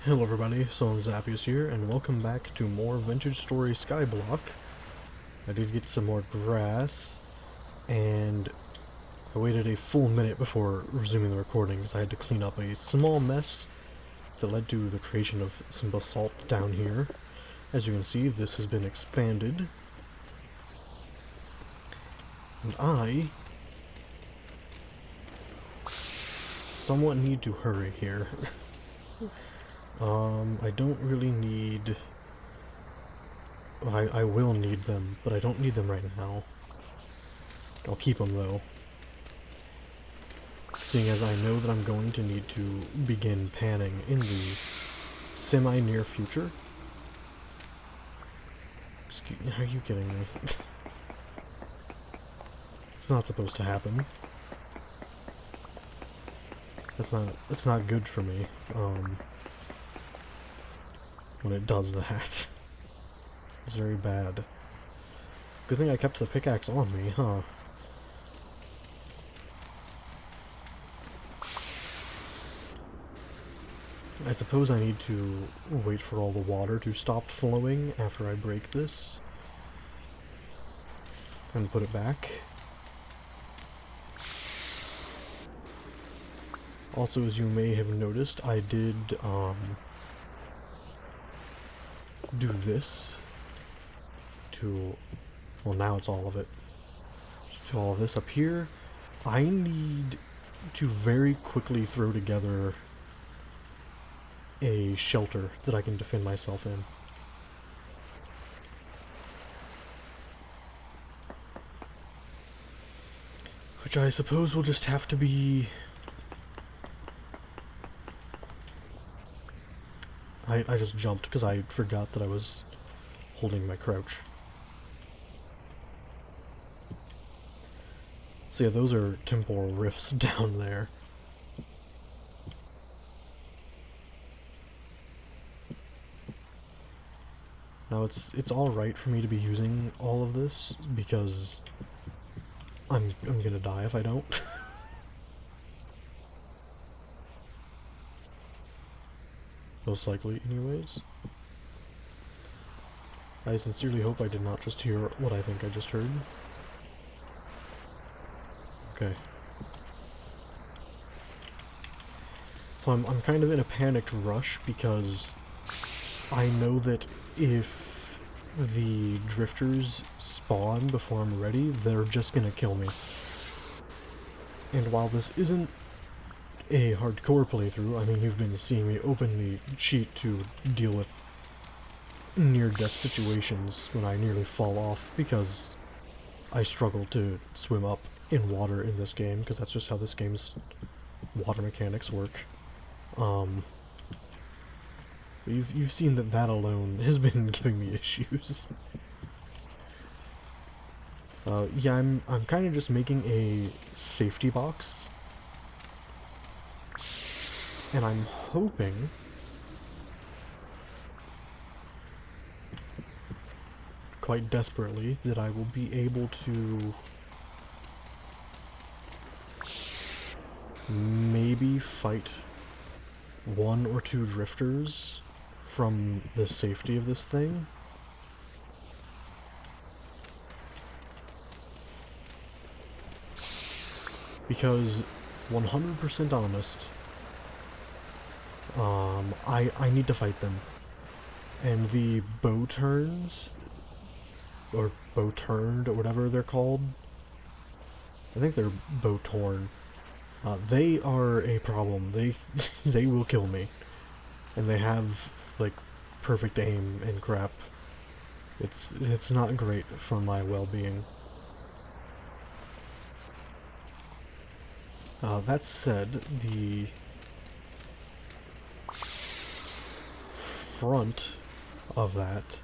Hello everybody, Zappius here, and welcome back to more Vintage Story Skyblock. I did get some more grass, and I waited a full minute before resuming the recording because I had to clean up a small mess that led to the creation of some basalt down here. As you can see, this has been expanded, and I somewhat need to hurry here. I don't really need... I will need them, but I don't need them right now. I'll keep them though. Seeing as I know that I'm going to need to begin panning in the semi-near future. Are you kidding me? It's not supposed to happen. It's not good for me, when it does that. It's very bad. Good thing I kept the pickaxe on me, huh? I suppose I need to wait for all the water to stop flowing after I break this. And put it back. Also, as you may have noticed, I did, do this to, well, now it's all of it, to all of this up here. I need to very quickly throw together a shelter that I can defend myself in. Which I suppose will just have to be... I just jumped because I forgot that I was holding my crouch. So yeah, those are temporal rifts down there. Now it's all right for me to be using all of this because I'm gonna die if I don't. Most likely, anyways. I sincerely hope I did not just hear what I think I just heard. Okay. So I'm kind of in a panicked rush because I know that if the drifters spawn before I'm ready, they're just gonna kill me. And while this isn't a hardcore playthrough, I mean, you've been seeing me openly cheat to deal with near-death situations when I nearly fall off because I struggle to swim up in water in this game, because that's just how this game's water mechanics work. You've seen that alone has been giving me issues. Yeah, I'm kind of just making a safety box, and I'm hoping quite desperately that I will be able to maybe fight one or two drifters from the safety of this thing. Because 100% honest, I need to fight them. And the bow turns, or bow turned, or whatever they're called, I think they're bow torn. They are a problem. They will kill me. And they have, like, perfect aim and crap. It's not great for my well-being. That said, the front of that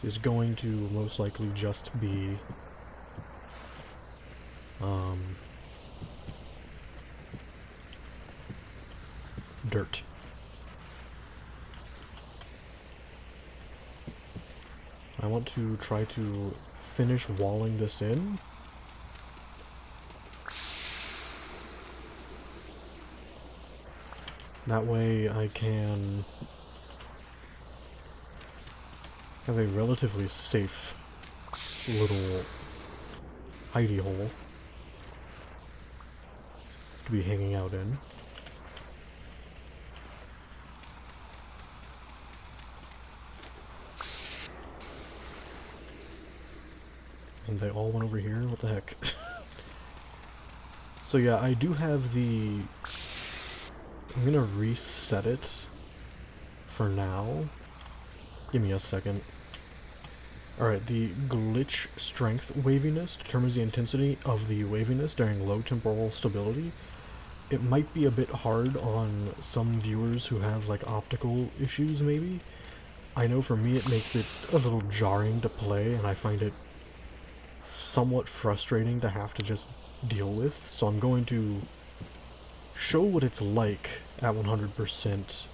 is going to most likely just be dirt. I want to try to finish walling this in. That way I can have a relatively safe little hidey hole to be hanging out in. And they all went over here? What the heck? So yeah, I do have the... I'm gonna reset it for now. Give me a second. Alright, the glitch strength waviness determines the intensity of the waviness during low temporal stability. It might be a bit hard on some viewers who have like optical issues maybe. I know for me it makes it a little jarring to play, and I find it somewhat frustrating to have to just deal with, so I'm going to show what it's like at 100%,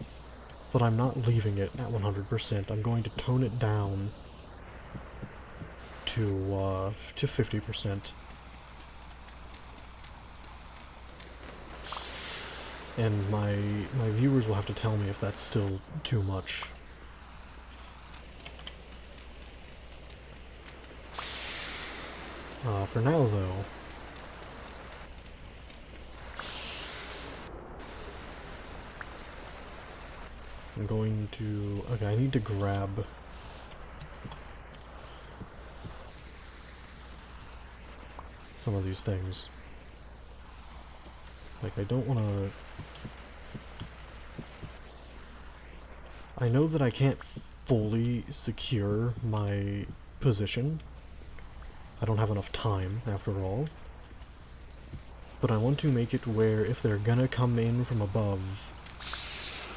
but I'm not leaving it at 100%. I'm going to tone it down to 50%. And my viewers will have to tell me if that's still too much. For now, though, I'm going to... Okay, I need to grab... some of these things. Like, I don't want to... I know that I can't fully secure my position. I don't have enough time, after all. But I want to make it where if they're gonna come in from above,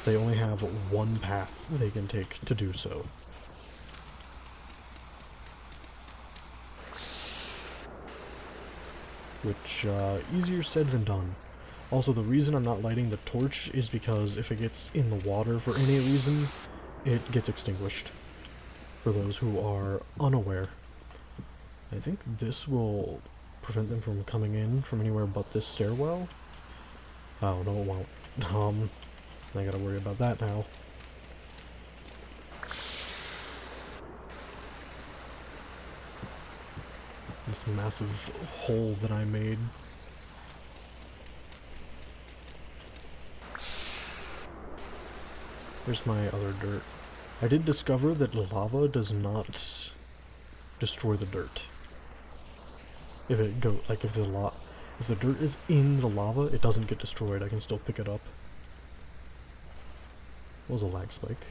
they only have one path they can take to do so. Which, easier said than done. Also, the reason I'm not lighting the torch is because if it gets in the water for any reason, it gets extinguished. For those who are unaware. I think this will prevent them from coming in from anywhere but this stairwell. Oh, no it won't. I gotta worry about that now. This massive hole that I made. Where's my other dirt? I did discover that lava does not destroy the dirt. If it go like if the dirt is in the lava, it doesn't get destroyed. I can still pick it up. What was a lag spike?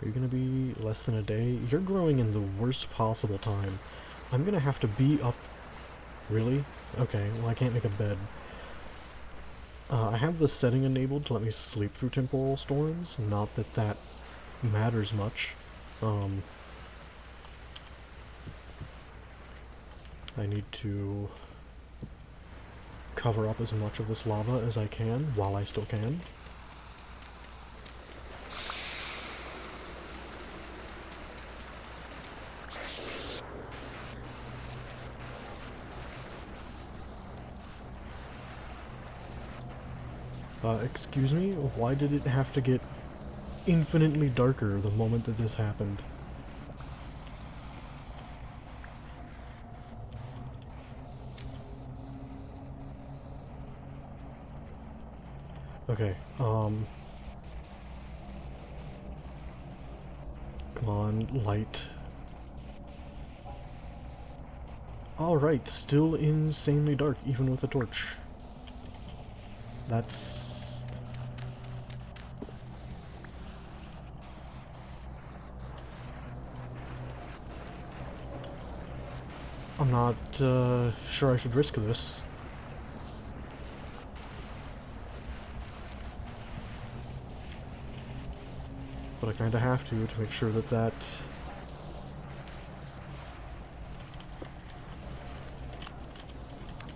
Are you gonna be less than a day? You're growing in the worst possible time. I'm gonna have to be up. Really? Okay, well I can't make a bed. I have the setting enabled to let me sleep through temporal storms. Not that that matters much. I need to cover up as much of this lava as I can while I still can. Excuse me? Why did it have to get infinitely darker the moment that this happened? Okay, come on, light. Alright, still insanely dark, even with a torch. That's... I'm not, sure I should risk this. But I kinda have to make sure that that...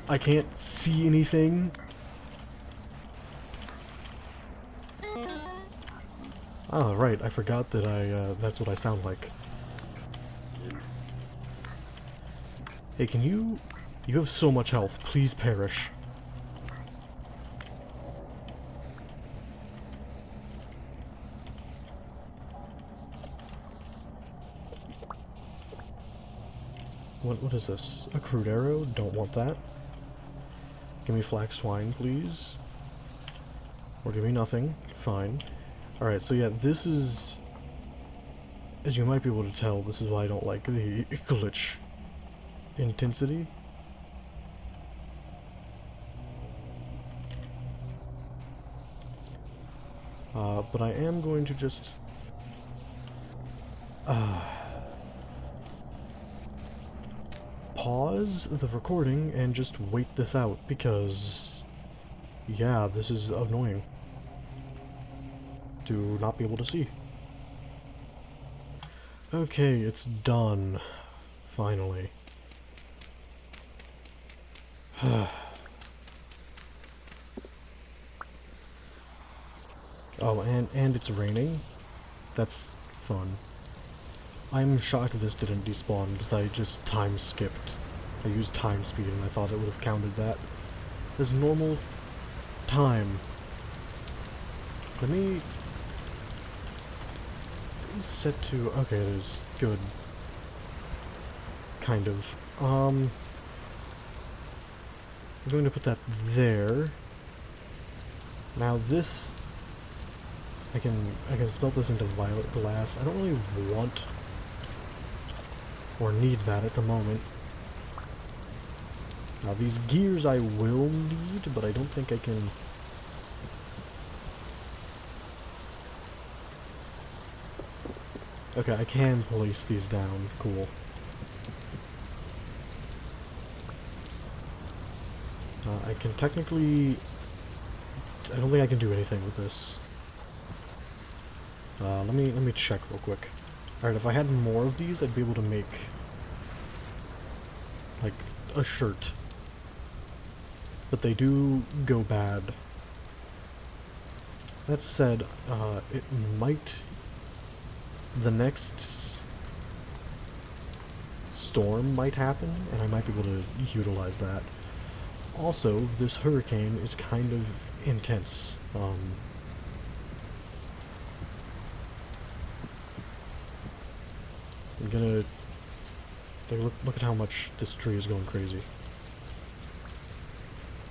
I can't see anything. Oh, right, I forgot that that's what I sound like. Hey, can you... You have so much health, please perish. What is this? A crude arrow? Don't want that. Give me flax twine, please. Or give me nothing. Fine. Alright, so yeah, this is... As you might be able to tell, this is why I don't like the glitch intensity. But I am going to just... pause the recording and just wait this out, because... yeah, this is annoying to not be able to see. Okay, it's done. Finally. Oh, and it's raining? That's fun. I'm shocked this didn't despawn, because I just time skipped. I used time speed and I thought it would have counted that as normal time. Let me set to... okay, there's good. Kind of. I'm going to put that there. Now this... I can smelt this into violet glass. I don't really want or need that at the moment. Now these gears I will need, but I don't think I can... okay, I can place these down. Cool. I can technically... I don't think I can do anything with this. Let me check real quick. Alright, if I had more of these, I'd be able to make, like, a shirt. But they do go bad. That said, it might... the next storm might happen, and I might be able to utilize that. Also, this hurricane is kind of intense. I'm gonna... look at how much this tree is going crazy.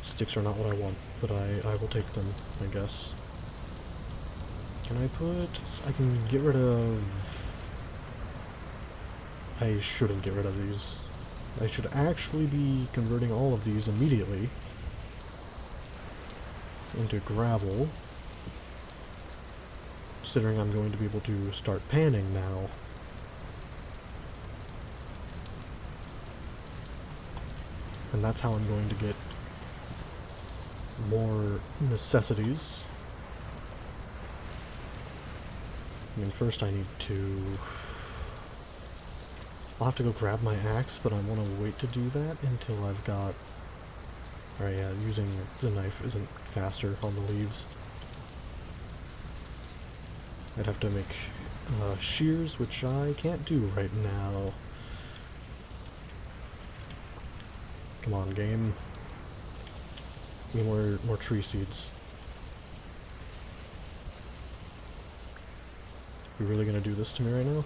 Sticks are not what I want, but I will take them, I guess. Can I put... I can get rid of... I shouldn't get rid of these. I should actually be converting all of these immediately into gravel, considering I'm going to be able to start panning now. And that's how I'm going to get more necessities. I mean, first I need to... I'll have to go grab my axe, but I want to wait to do that until I've got... Alright, yeah, using the knife isn't faster on the leaves. I'd have to make shears, which I can't do right now. Come on, game. Give me more tree seeds. You really gonna do this to me right now?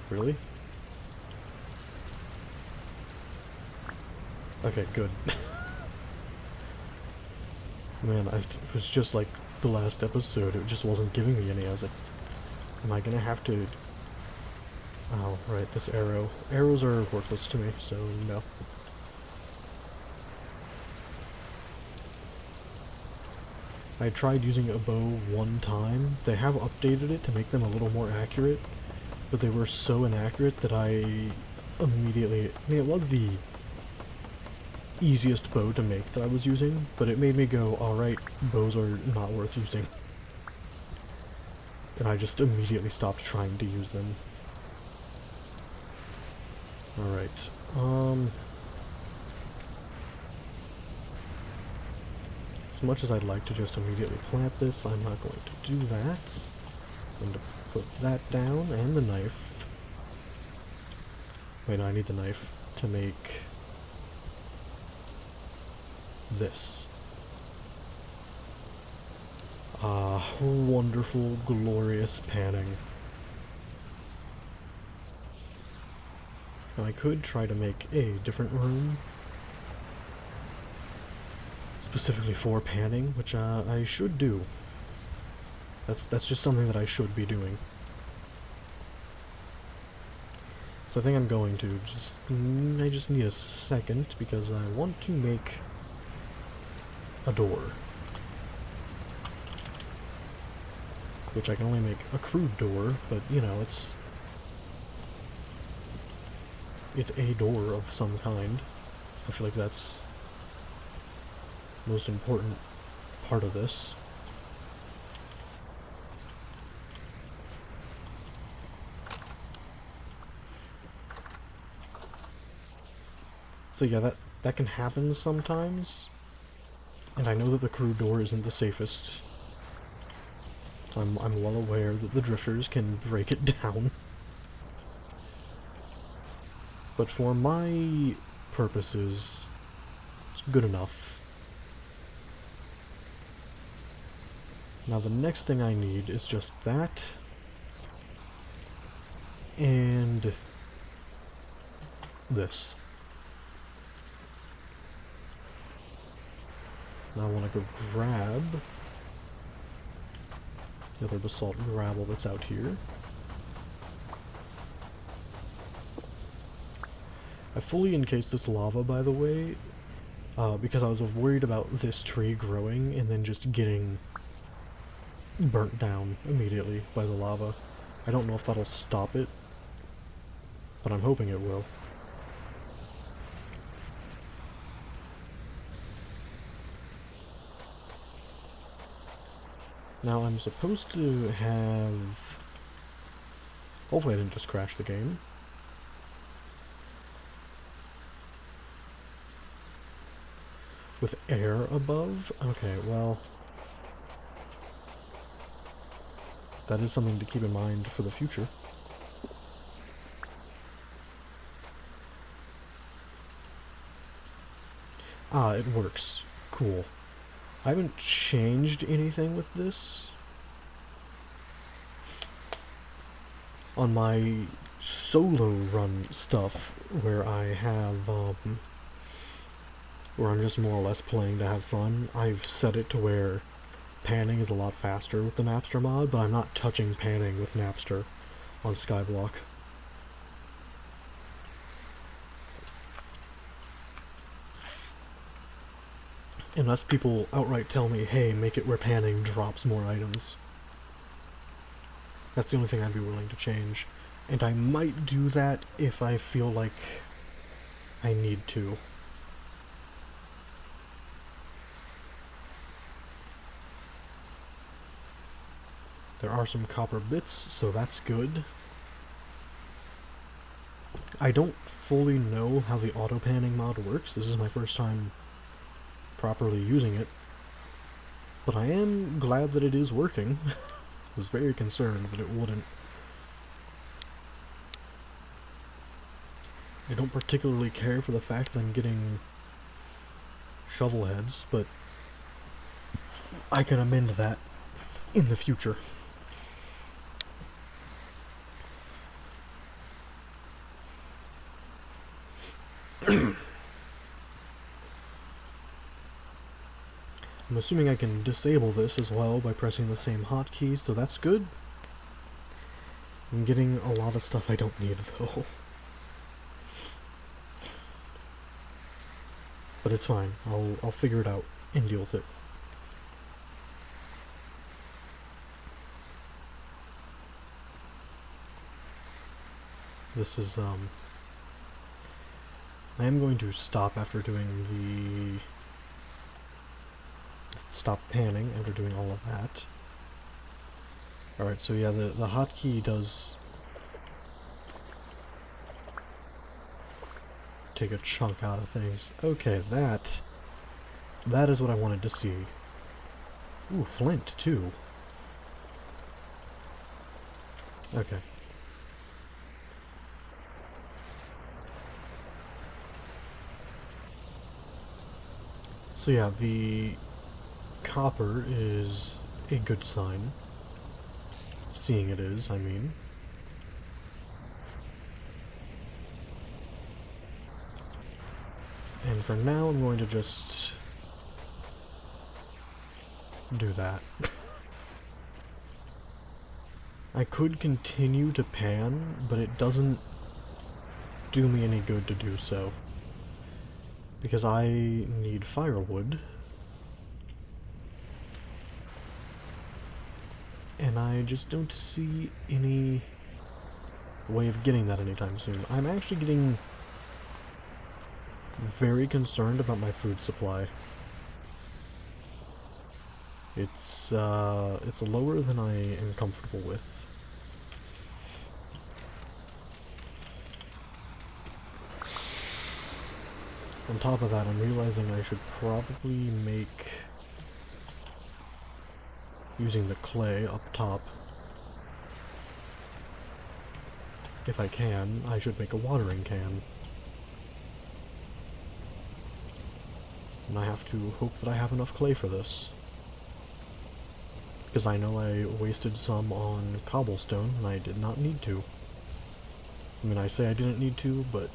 Really? Okay, good. Man, it was just like the last episode, it just wasn't giving me any. I was like, am I gonna have to... oh, right, this arrow. Arrows are worthless to me, so no. I tried using a bow one time. They have updated it to make them a little more accurate, but they were so inaccurate that I immediately... I mean, it was the easiest bow to make that I was using, but it made me go, alright, bows are not worth using. And I just immediately stopped trying to use them. Alright, as much as I'd like to just immediately plant this, I'm not going to do that. I'm going to put that down, and the knife. Wait, no, I need the knife to make this. Wonderful, glorious panning. Now I could try to make a different room specifically for panning, which I should do. That's just something that I should be doing. So I think I'm going to. I just need a second because I want to make a door. Which I can only make a crude door, but you know, it's a door of some kind. I feel like that's the most important part of this. So yeah, that can happen sometimes, and I know that the crude door isn't the safest. I'm well aware that the drifters can break it down. But for my purposes, it's good enough. Now the next thing I need is just that, and this. Now I want to go grab the other basalt gravel that's out here. I fully encased this lava, by the way, because I was worried about this tree growing and then just getting burnt down immediately by the lava. I don't know if that'll stop it, but I'm hoping it will. Now I'm supposed to have... Hopefully I didn't just crash the game. With air above? Okay, well... that is something to keep in mind for the future. Ah, it works. Cool. I haven't changed anything with this. On my solo run stuff, where I have, where I'm just more or less playing to have fun, I've set it to where panning is a lot faster with the Knapster mod, but I'm not touching panning with Knapster on Skyblock. Unless people outright tell me, hey, make it where panning drops more items. That's the only thing I'd be willing to change. And I might do that if I feel like I need to. There are some copper bits, so that's good. I don't fully know how the auto-panning mod works. This is my first time properly using it, but I am glad that it is working. I was very concerned that it wouldn't. I don't particularly care for the fact that I'm getting shovel heads, but I can amend that in the future. I'm assuming I can disable this as well by pressing the same hotkey, so that's good. I'm getting a lot of stuff I don't need, though. But it's fine. I'll figure it out and deal with it. This is, I am going to stop after doing the... stop panning after doing all of that. Alright, so yeah, the hotkey does take a chunk out of things. Okay, that is what I wanted to see. Ooh, flint, too. Okay. So yeah, the copper is a good sign. Seeing it is, I mean. And for now, I'm going to just do that. I could continue to pan, but it doesn't do me any good to do so. Because I need firewood. And I just don't see any way of getting that anytime soon. I'm actually getting very concerned about my food supply. It's lower than I am comfortable with. On top of that, I'm realizing I should probably make, using the clay up top, if I can, I should make a watering can. And I have to hope that I have enough clay for this. Because I know I wasted some on cobblestone, and I did not need to. I mean, I say I didn't need to, but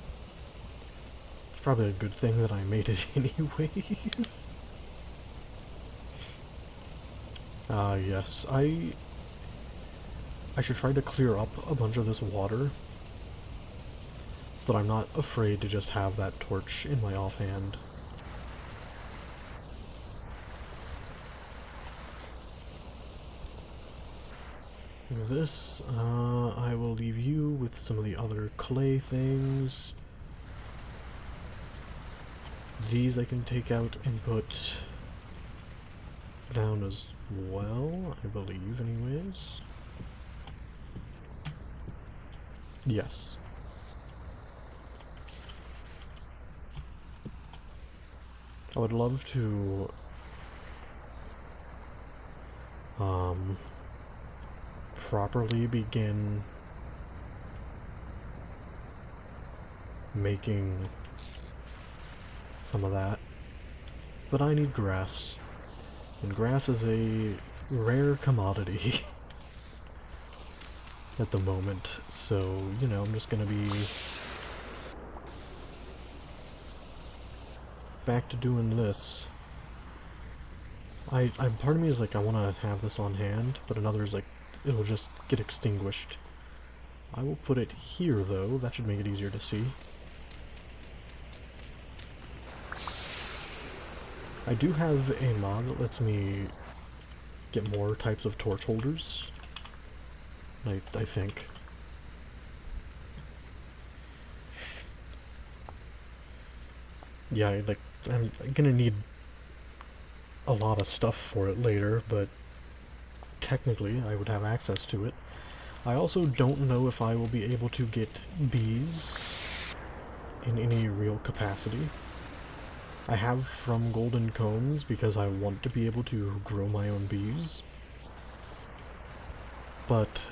it's probably a good thing that I made it anyways. Yes, I should try to clear up a bunch of this water, so that I'm not afraid to just have that torch in my offhand. This, I will leave you with some of the other clay things. These I can take out and put down as well, I believe, anyways. Yes. I would love to, properly begin making some of that, but I need grass, and grass is a rare commodity at the moment, so, you know, I'm just gonna be back to doing this. Part of me is like, I want to have this on hand, but another is like, it'll just get extinguished. I will put it here, though. That should make it easier to see. I do have a mod that lets me get more types of torch holders. I think. Yeah, like, I'm gonna need a lot of stuff for it later, but technically I would have access to it. I also don't know if I will be able to get bees in any real capacity. I have from golden combs because I want to be able to grow my own bees. But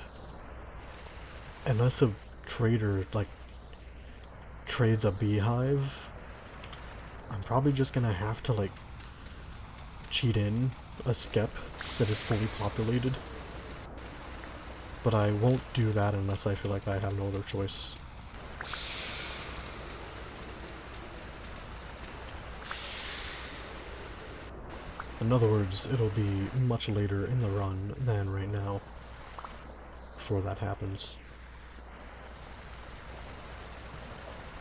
unless a trader, like, trades a beehive, I'm probably just gonna have to, like, cheat in a skep that is fully populated. But I won't do that unless I feel like I have no other choice. In other words, it'll be much later in the run than right now before that happens.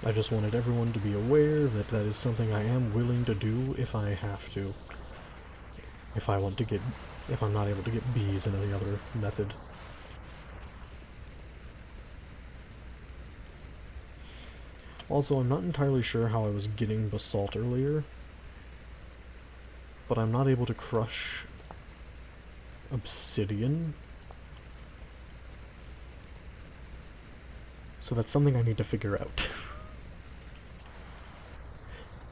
I just wanted everyone to be aware that that is something I am willing to do if I have to. If I'm not able to get bees in any other method. Also, I'm not entirely sure how I was getting basalt earlier, but I'm not able to crush obsidian. So that's something I need to figure out.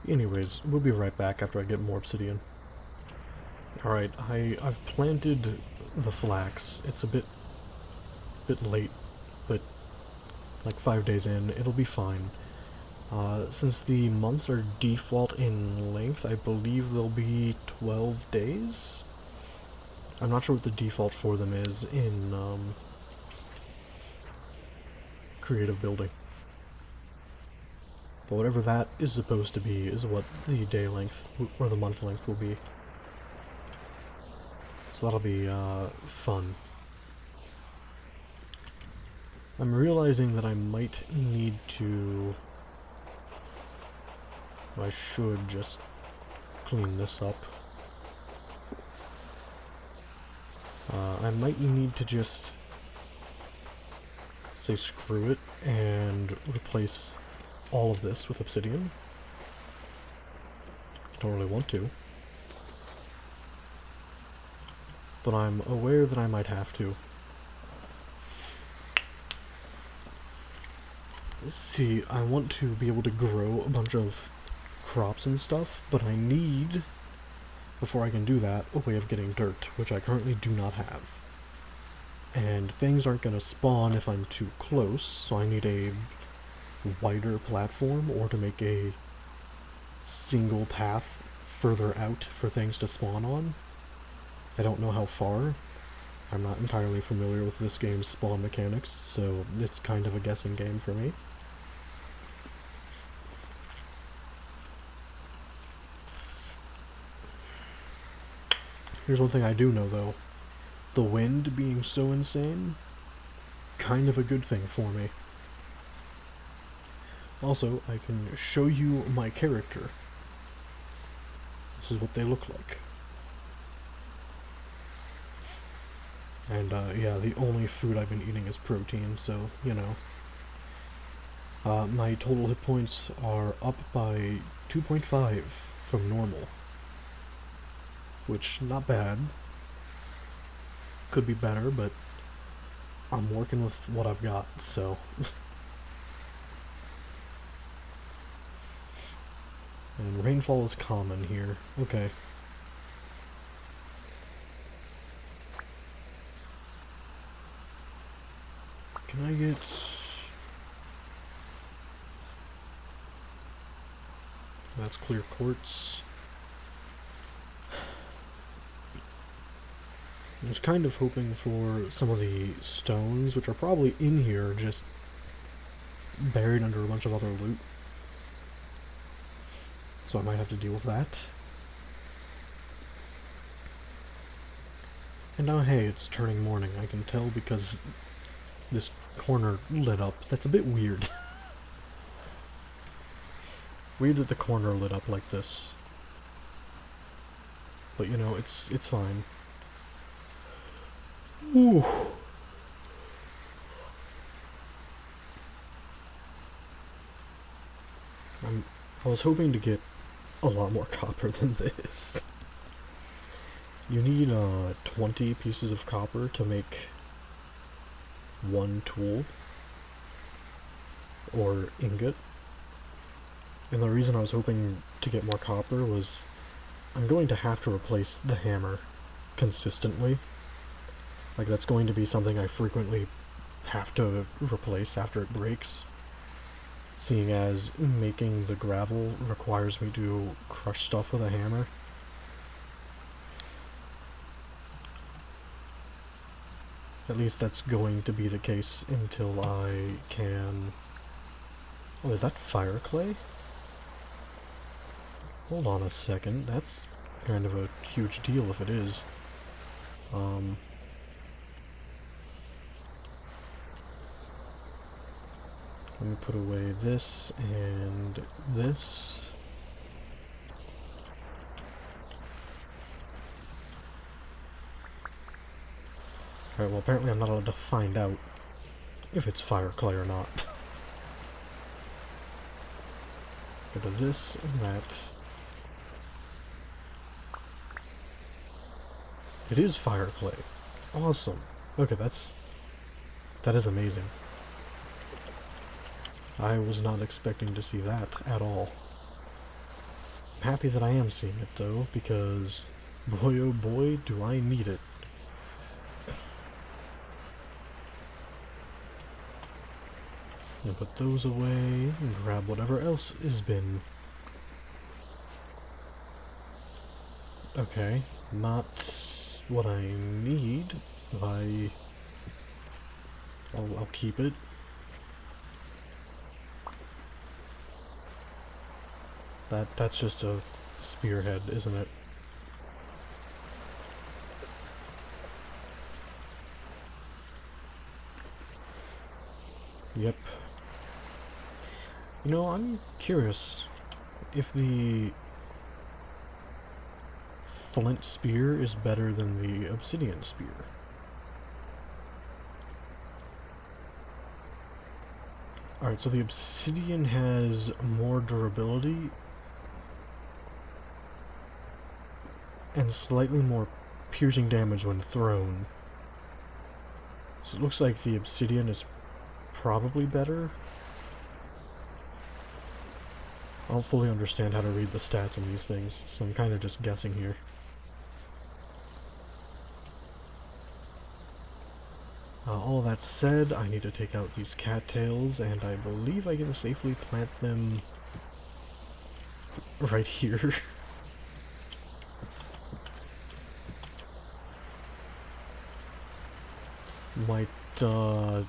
Anyways, we'll be right back after I get more obsidian. Alright, I've planted the flax. It's a bit late, but like 5 days in, it'll be fine. Since the months are default in length, I believe they'll be 12 days? I'm not sure what the default for them is in creative building. But whatever that is supposed to be is what the day length, or the month length will be. So that'll be, fun. I'm realizing that I might need to... I should just clean this up. I might need to just say screw it and replace all of this with obsidian. Don't really want to. But I'm aware that I might have to. See, I want to be able to grow a bunch of crops and stuff, but I need, before I can do that, a way of getting dirt, which I currently do not have. And things aren't going to spawn if I'm too close, so I need a wider platform, or to make a single path further out for things to spawn on. I don't know how far. I'm not entirely familiar with this game's spawn mechanics, so it's kind of a guessing game for me. Here's one thing I do know, though. The wind being so insane, kind of a good thing for me. Also, I can show you my character. This is what they look like. And, yeah, the only food I've been eating is protein, so, you know. My total hit points are up by 2.5 from normal. Which, not bad. Could be better, but I'm working with what I've got, so... And rainfall is common here. Okay. Can I get... That's clear quartz. I was kind of hoping for some of the stones, which are probably in here, just buried under a bunch of other loot. So I might have to deal with that. And now, hey, it's turning morning. I can tell because this corner lit up. That's a bit weird. Weird that the corner lit up like this. But, you know, it's fine. Ooh. I was hoping to get a lot more copper than this. You need 20 pieces of copper to make one tool or ingot. And the reason I was hoping to get more copper was I'm going to have to replace the hammer consistently. Like, that's going to be something I frequently have to replace after it breaks. Seeing as making the gravel requires me to crush stuff with a hammer. At least that's going to be the case until I can... Oh, is that fire clay? Hold on a second, that's kind of a huge deal if it is. Let me put away this and this. Alright, well apparently I'm not allowed to find out if it's fire clay or not. Go to this and that. It is fire clay. Awesome. Okay, that is amazing. I was not expecting to see that at all. I'm happy that I am seeing it though, because boy oh boy do I need it. And put those away and grab whatever else has been. Okay, not what I need. I'll keep it. That's just a spearhead, isn't it? Yep. You know, I'm curious if the flint spear is better than the obsidian spear. Alright, so the obsidian has more durability and slightly more piercing damage when thrown. So it looks like the obsidian is probably better. I don't fully understand how to read the stats on these things, so I'm kind of just guessing here. All that said, I need to take out these cattails, and I believe I can safely plant them right here. Might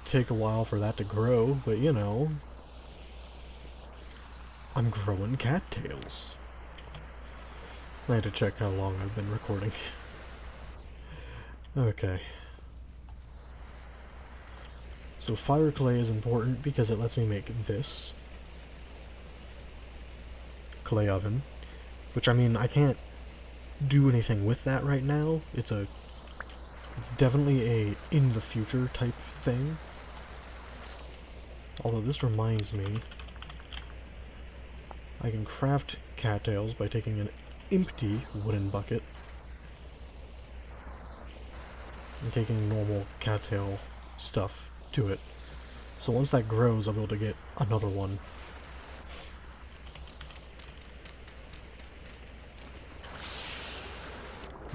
take a while for that to grow, but you know, I'm growing cattails. I had to check how long I've been recording. Okay. So fire clay is important because it lets me make this clay oven, which, I mean, I can't do anything with that right now. It's definitely a in the future type thing. Although this reminds me, I can craft cattails by taking an empty wooden bucket and taking normal cattail stuff to it. So once that grows, I'll be able to get another one.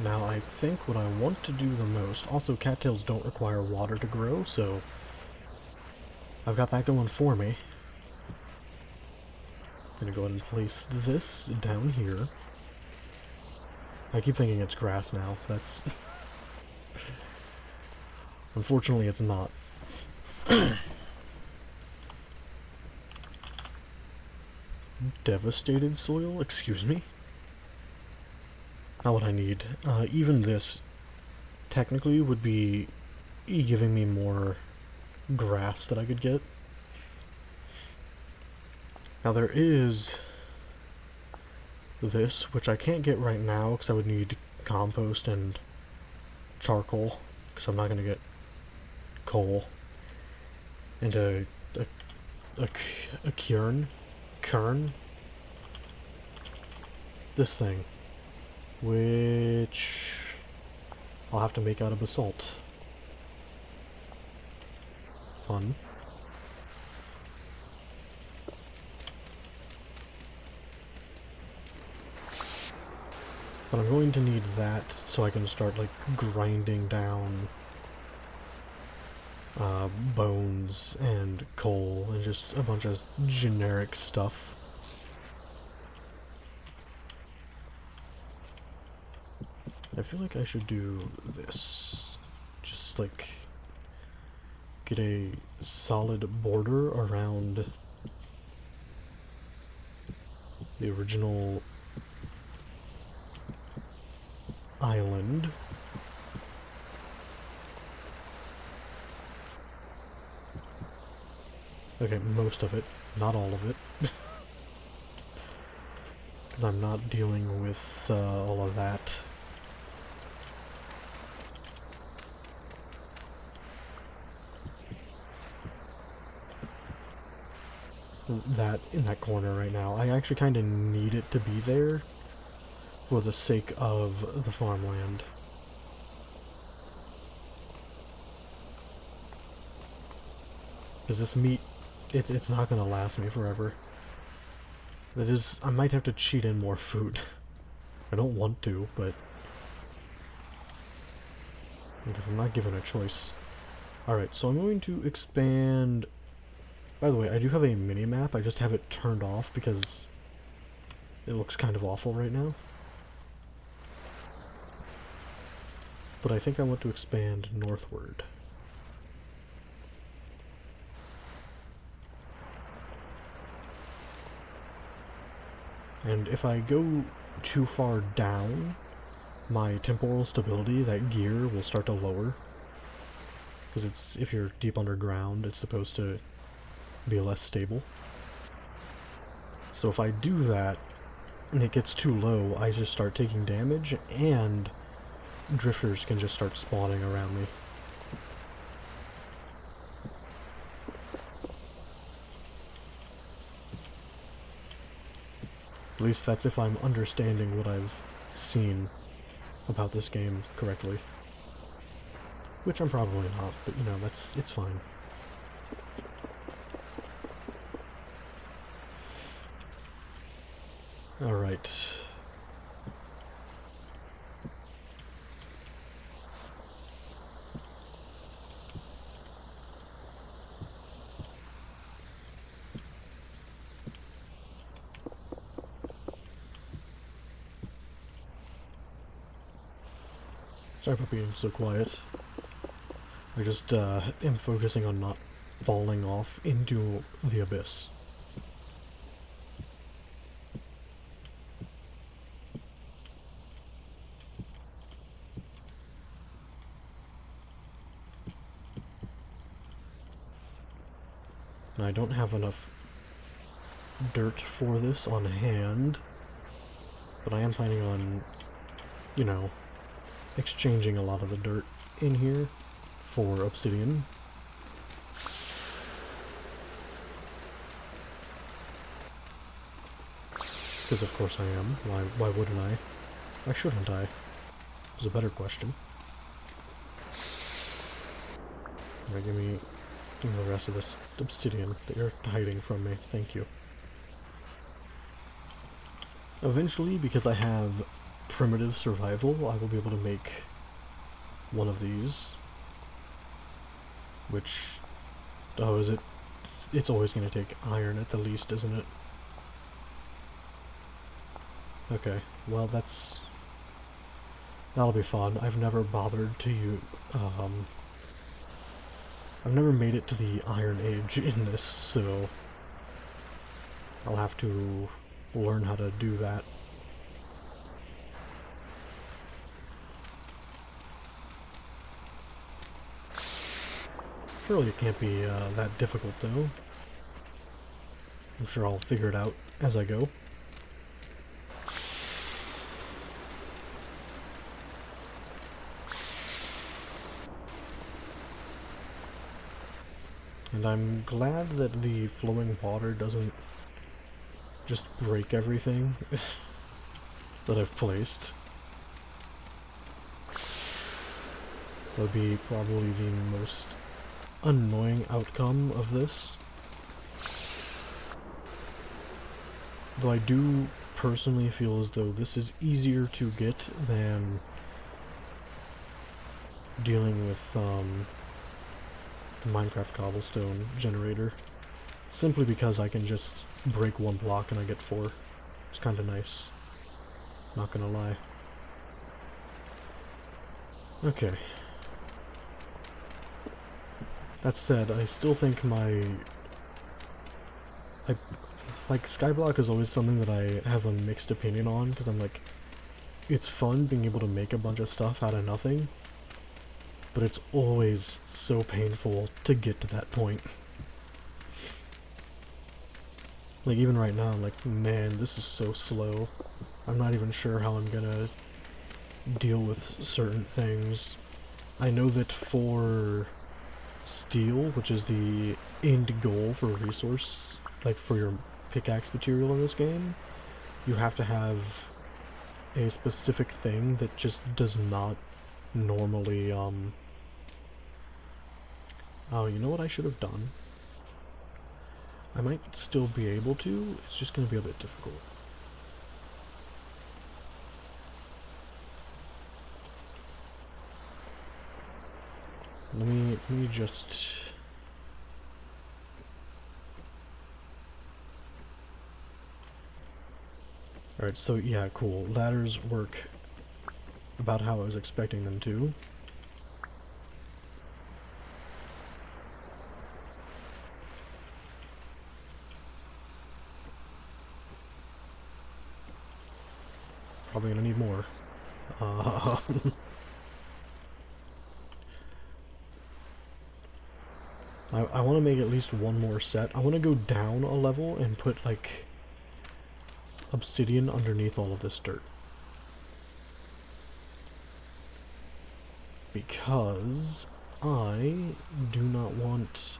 Now I think what I want to do the most, also cattails don't require water to grow, so I've got that going for me. I'm gonna go ahead and place this down here. I keep thinking it's grass now, that's... Unfortunately it's not. Devastated soil? Excuse me? Not what I need. Even this technically would be giving me more grass that I could get. Now there is this, which I can't get right now because I would need compost and charcoal, because I'm not going to get coal. And a kern? This thing, which I'll have to make out of basalt. Fun. But I'm going to need that so I can start, like, grinding down bones and coal and just a bunch of generic stuff. I feel like I should do this. Just, like, get a solid border around the original island. Okay, most of it, not all of it. Because I'm not dealing with all of that. That in that corner right now. I actually kind of need it to be there for the sake of the farmland. Because this meat, it's not going to last me forever. That is, I might have to cheat in more food. I don't want to, but I'm not given a choice. Alright, so I'm going to expand... By the way, I do have a mini-map, I just have it turned off because it looks kind of awful right now. But I think I want to expand northward. And if I go too far down, my temporal stability, that gear, will start to lower. Because if you're deep underground, it's supposed to be less stable. So if I do that, and it gets too low, I just start taking damage, and drifters can just start spawning around me. At least that's if I'm understanding what I've seen about this game correctly. Which I'm probably not, but you know, it's fine. Alright. Sorry about being so quiet. I just am focusing on not falling off into the abyss. And I don't have enough dirt for this on hand, but I am planning on, you know, exchanging a lot of the dirt in here for obsidian. Because of course I am. Why wouldn't I? Why shouldn't I? Is a better question. Alright, give me the rest of this obsidian that you're hiding from me. Thank you. Eventually, because I have primitive survival, I will be able to make one of these. Which, oh, is it? It's always going to take iron at the least, isn't it? Okay, well that'll be fun. I've never bothered to I've never made it to the Iron Age in this, so I'll have to learn how to do that. Surely it can't be that difficult, though. I'm sure I'll figure it out as I go. And I'm glad that the flowing water doesn't just break everything that I've placed. That would be probably the most annoying outcome of this. Though I do personally feel as though this is easier to get than dealing with the Minecraft cobblestone generator. Simply because I can just break one block and I get 4. It's kinda nice. Not gonna lie. Okay. That said, I still think like, Skyblock is always something that I have a mixed opinion on, because I'm like, it's fun being able to make a bunch of stuff out of nothing, but it's always so painful to get to that point. Like, even right now, I'm like, man, this is so slow. I'm not even sure how I'm gonna deal with certain things. I know that for steel, which is the end goal for a resource, like for your pickaxe material in this game, you have to have a specific thing that just does not normally, oh, you know what I should have done? I might still be able to, it's just gonna be a bit difficult. Let me just... Alright, so yeah, cool. Ladders work about how I was expecting them to. probably gonna need more. Uh, I want to make at least one more set. I want to go down a level and put, like, obsidian underneath all of this dirt. Because I do not want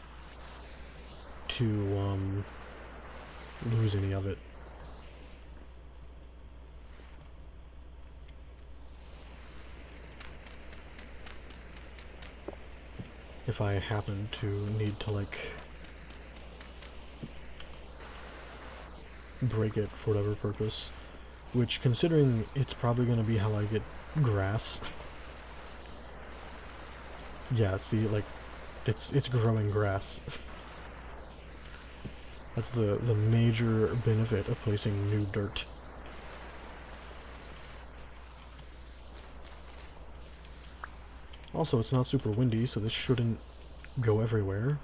to, lose any of it. If I happen to need to, like, break it for whatever purpose. Which, considering it's probably going to be how I get grass. Yeah, see, like, it's growing grass. That's the major benefit of placing new dirt. Also, it's not super windy, so this shouldn't go everywhere.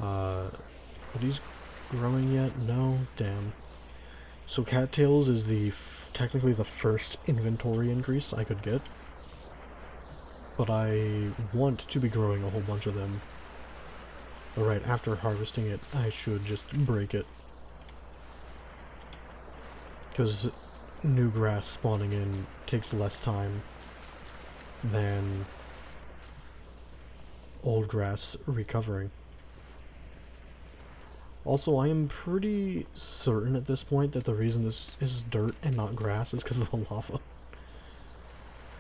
Are these growing yet? No? Damn. So cattails is technically the first inventory increase I could get. But I want to be growing a whole bunch of them. Alright, after harvesting it, I should just break it. Because new grass spawning in takes less time than old grass recovering. Also, I am pretty certain at this point that the reason this is dirt and not grass is because of the lava.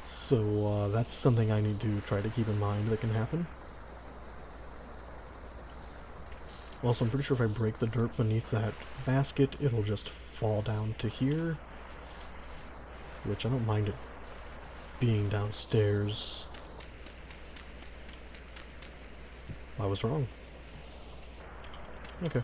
So, that's something I need to try to keep in mind that can happen. Also, I'm pretty sure if I break the dirt beneath that basket, it'll just fall down to here. Which I don't mind it being downstairs. I was wrong. Okay.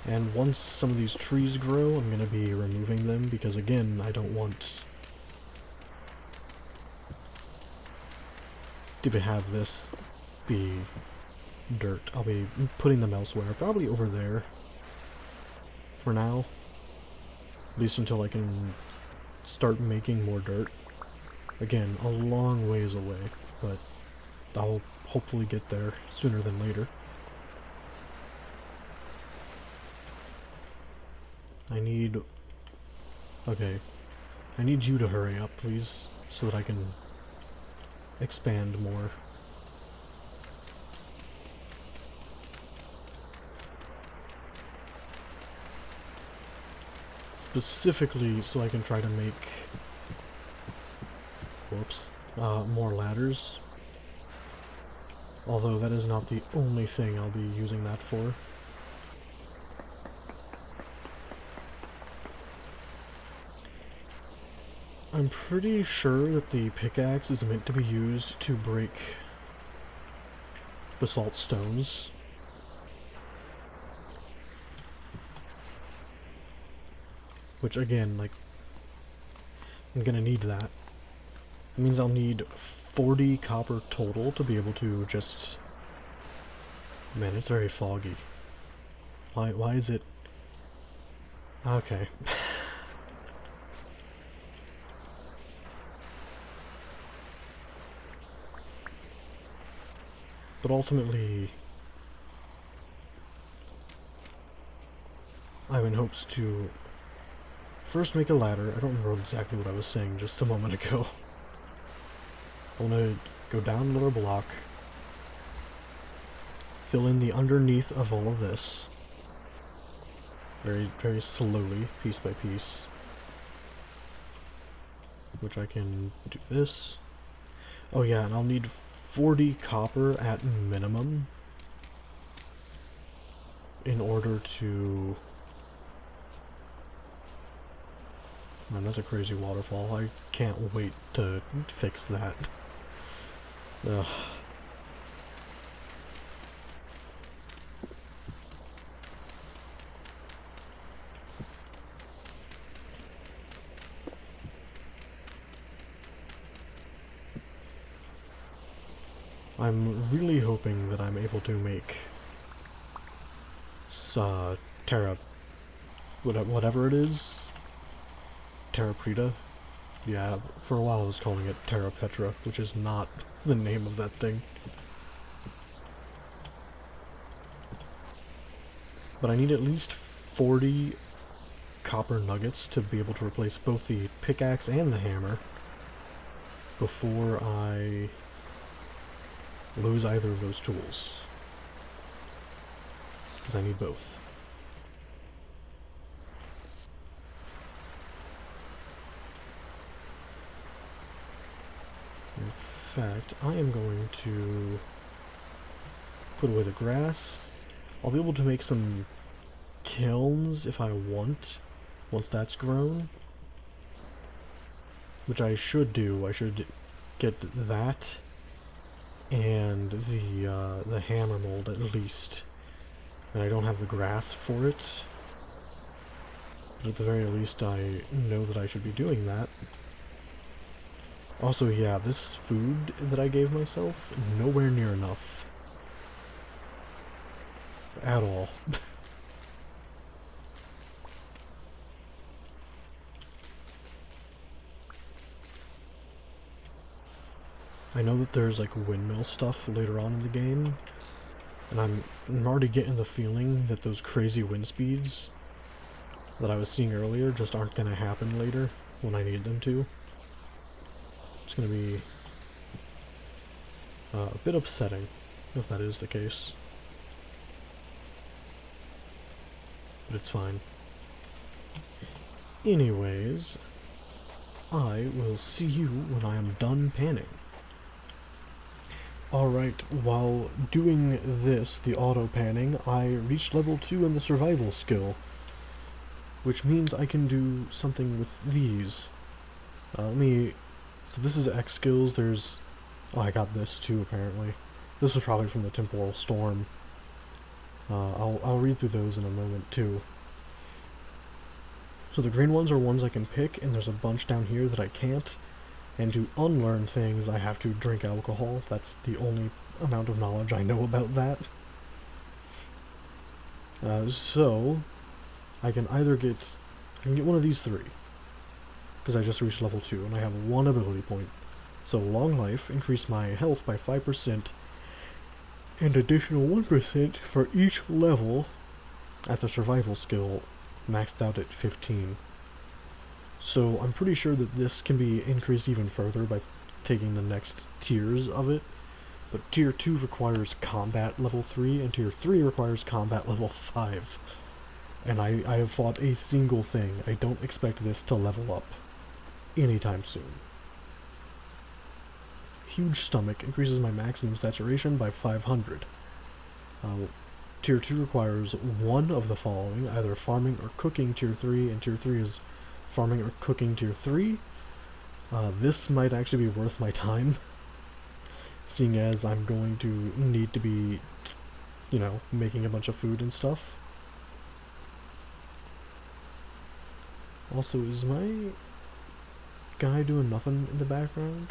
And once some of these trees grow, I'm going to be removing them because, again, I don't want to have this be dirt. I'll be putting them elsewhere, probably over there for now. At least until I can start making more dirt. Again, a long ways away, but I'll hopefully get there sooner than later. Okay. I need you to hurry up, please, so that I can expand more. Specifically so I can try to make more ladders. Although that is not the only thing I'll be using that for. I'm pretty sure that the pickaxe is meant to be used to break basalt stones. Which, again, like, I'm gonna need that. It means I'll need 40 copper total to be able to just... Man, it's very foggy. Why is it... Okay. But ultimately, I'm in hopes to first make a ladder. I don't remember exactly what I was saying just a moment ago. I want to go down another block, fill in the underneath of all of this, very, very slowly, piece by piece, which I can do this. Oh yeah, and I'll need 40 copper at minimum in order to... Man, that's a crazy waterfall. I can't wait to fix that. Ugh. I'm really hoping that I'm able to make Terra, whatever it is, Terra Preta. Yeah, for a while I was calling it Terra Petra, which is not the name of that thing. But I need at least 40 copper nuggets to be able to replace both the pickaxe and the hammer before I lose either of those tools. Because I need both. In fact, I am going to put away the grass. I'll be able to make some kilns if I want, once that's grown. Which I should do. I should get that and the hammer mold at least. And I don't have the grass for it. But at the very least I know that I should be doing that. Also, yeah, this food that I gave myself, nowhere near enough. At all. I know that there's like windmill stuff later on in the game, and I'm already getting the feeling that those crazy wind speeds that I was seeing earlier just aren't going to happen later when I need them to. It's going to be a bit upsetting if that is the case. But it's fine. Anyways, I will see you when I am done panning. Alright, while doing this, the auto panning, I reached level 2 in the survival skill, which means I can do something with these. So this is XSkills, there's, oh, I got this too apparently. This was probably from the temporal storm. I'll read through those in a moment too. So the green ones are ones I can pick, and there's a bunch down here that I can't. And to unlearn things, I have to drink alcohol. That's the only amount of knowledge I know about that. So, I can either get one of these three, because I just reached level 2, and I have one ability point. So long life, increase my health by 5%, and additional 1% for each level at the survival skill, maxed out at 15. So I'm pretty sure that this can be increased even further by taking the next tiers of it. But tier 2 requires combat level 3, and tier 3 requires combat level 5. And I have fought a single thing. I don't expect this to level up anytime soon. Huge stomach increases my maximum saturation by 500. Tier 2 requires one of the following, either farming or cooking tier 3, and tier 3 is farming or cooking tier 3. This might actually be worth my time, seeing as I'm going to need to be, you know, making a bunch of food and stuff. Also, is my guy doing nothing in the background?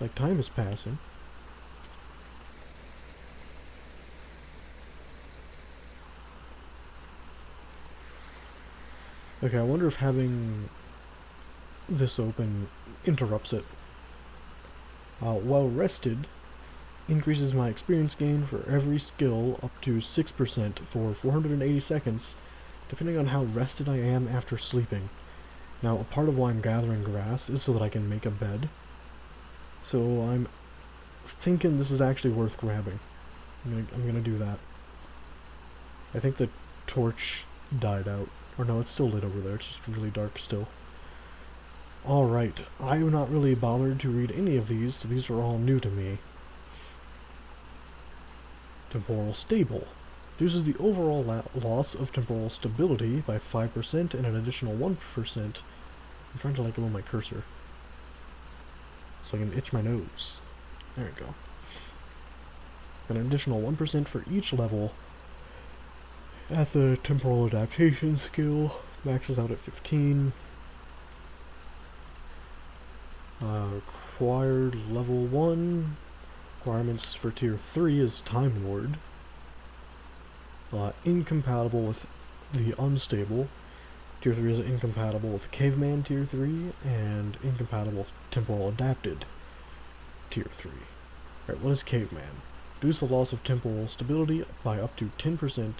Like, time is passing. Okay, I wonder if having this open interrupts it. While rested, increases my experience gain for every skill up to 6% for 480 seconds, depending on how rested I am after sleeping. Now, a part of why I'm gathering grass is so that I can make a bed. So I'm thinking this is actually worth grabbing. I'm gonna do that. I think the torch died out. Or no, it's still lit over there, it's just really dark still. Alright, I'm not really bothered to read any of these, so these are all new to me. Temporal stable. Reduces the overall loss of temporal stability by 5% and an additional 1%. I'm trying to let go of my cursor, so I can itch my nose. There we go. An additional 1% for each level at the temporal adaptation skill, maxes out at 15. Required level 1, requirements for Tier 3 is Time Lord. Incompatible with the Unstable. Tier 3 is incompatible with Caveman Tier 3, and incompatible with Temporal Adapted Tier 3. Alright, what is Caveman? Reduce the loss of temporal stability by up to 10%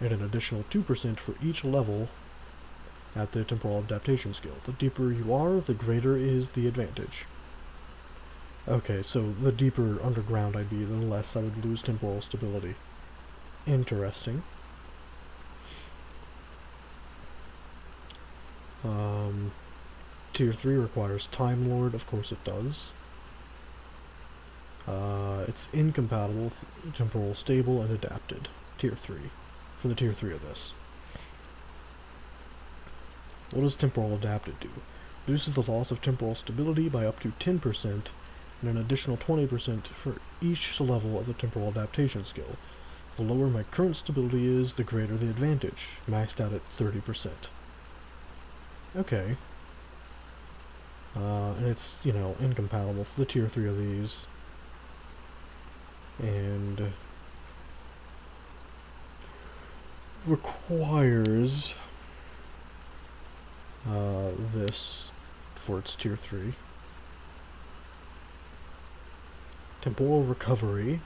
and an additional 2% for each level at the temporal adaptation skill. The deeper you are, the greater is the advantage. Okay, so the deeper underground I'd be, the less I would lose temporal stability. Interesting. Tier 3 requires Time Lord, of course it does. It's incompatible with Temporal Stable and Adapted, Tier 3, for the Tier 3 of this. What does Temporal Adapted do? Reduces the loss of temporal stability by up to 10%, and an additional 20% for each level of the temporal adaptation skill. The lower my current stability is, the greater the advantage, maxed out at 30%. Okay. And it's, you know, incompatible with the Tier 3 of these. And requires this for its Tier 3. Temporal Recovery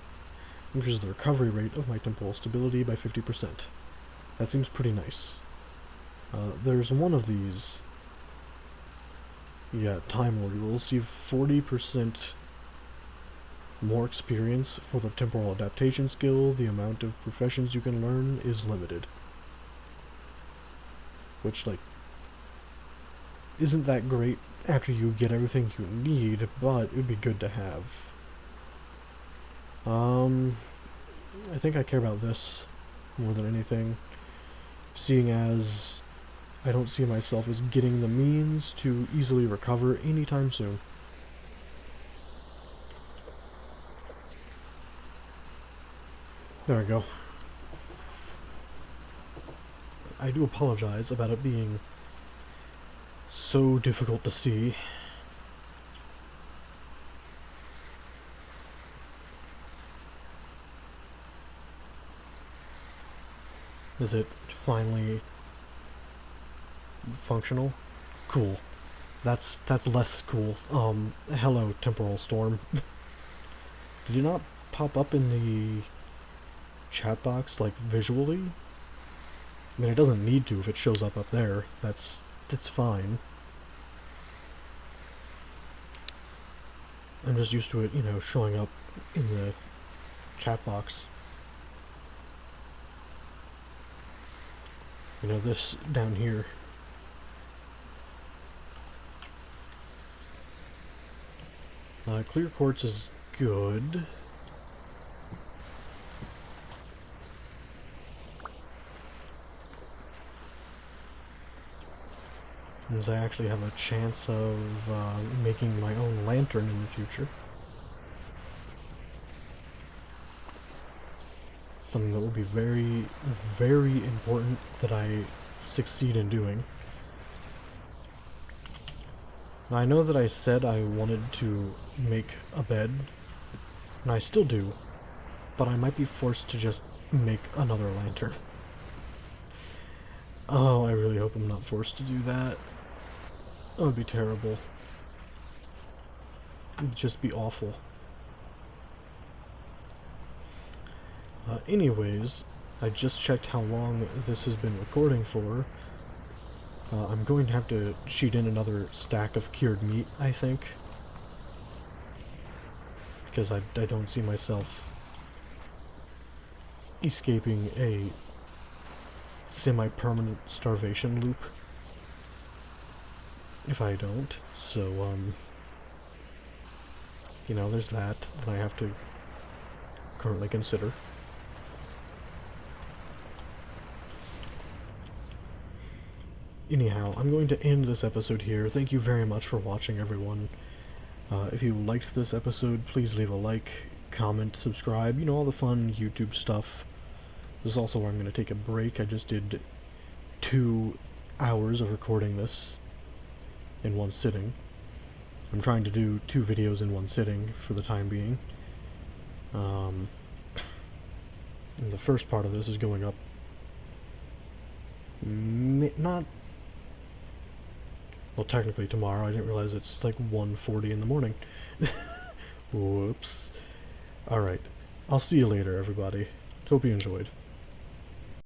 increases the recovery rate of my temporal stability by 50%. That seems pretty nice. There's one of these. Yeah, Time Lord. You will receive 40% more experience for the temporal adaptation skill. The amount of professions you can learn is limited. Which, like, isn't that great after you get everything you need, but it would be good to have. I think I care about this more than anything, seeing as I don't see myself as getting the means to easily recover anytime soon. There we go. I do apologize about it being so difficult to see. Is it finally functional? Cool. That's less cool. Hello, Temporal Storm. Did you not pop up in the chat box, like, visually? I mean, it doesn't need to if it shows up there. That's fine. I'm just used to it, you know, showing up in the chat box. You know, this down here. Clear quartz is good. As I actually have a chance of making my own lantern in the future. Something that will be very, very important that I succeed in doing. Now, I know that I said I wanted to make a bed, and I still do, but I might be forced to just make another lantern. Oh, I really hope I'm not forced to do that. That would be terrible. It would just be awful. Anyways, I just checked how long this has been recording for. I'm going to have to cheat in another stack of cured meat, I think. Because I don't see myself escaping a semi-permanent starvation loop if I don't. So, you know, there's that I have to currently consider. Anyhow, I'm going to end this episode here. Thank you very much for watching, everyone. If you liked this episode, please leave a like, comment, subscribe, you know, all the fun YouTube stuff. This is also where I'm going to take a break. I just did 2 hours of recording this in one sitting. I'm trying to do 2 videos in one sitting for the time being. And the first part of this is going up not, well, technically tomorrow. I didn't realize it's like 1:40 in the morning. Whoops. Alright, I'll see you later, everybody. Hope you enjoyed.